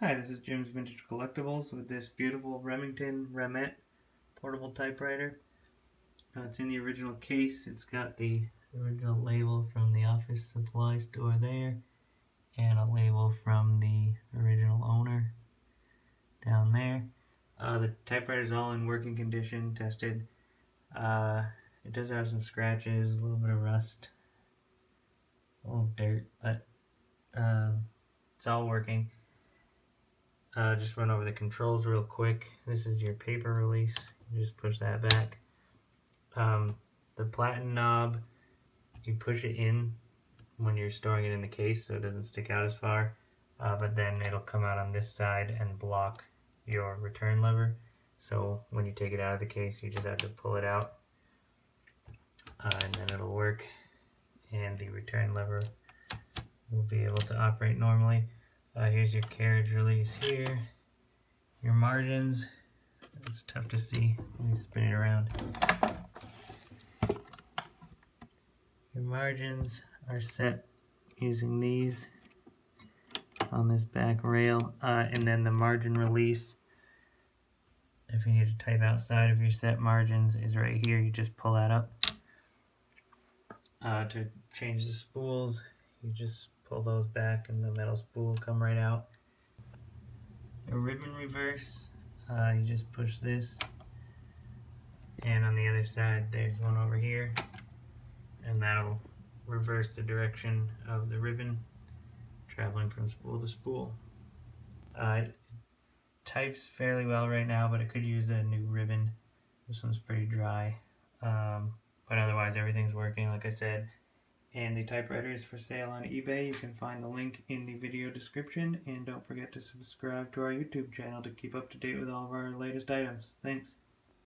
Hi, this is Jim's Vintage Collectibles with this beautiful Remington Remette portable typewriter. It's in the original case. It's got the original label from the office supply store there, and a label from the original owner down there. The typewriter is all in working condition, tested. It does have some scratches, a little bit of rust, a little dirt, but it's all working. Just run over the controls real quick. This is your paper release. You just push that back. The platen knob, you push it in when you're storing it in the case so it doesn't stick out as far, but then it'll come out on this side and block your return lever. So when you take it out of the case, you just have to pull it out, and then it'll work, and the return lever will be able to operate normally. Here's your carriage release here. Your margins. It's tough to see. Let me spin it around. Your margins are set using these on this back rail, and then the margin release, if you need to type outside of your set margins, is right here. You just pull that up. To change the spools, you just pull those back and the metal spool will come right out. A ribbon reverse, you just push this, and on the other side there's one over here, and that'll reverse the direction of the ribbon traveling from spool to spool. It types fairly well right now, but it could use a new ribbon. This one's pretty dry, but otherwise everything's working, like I said. And the typewriter is for sale on eBay. You can find the link in the video description, and don't forget to subscribe to our YouTube channel to keep up to date with all of our latest items. Thanks.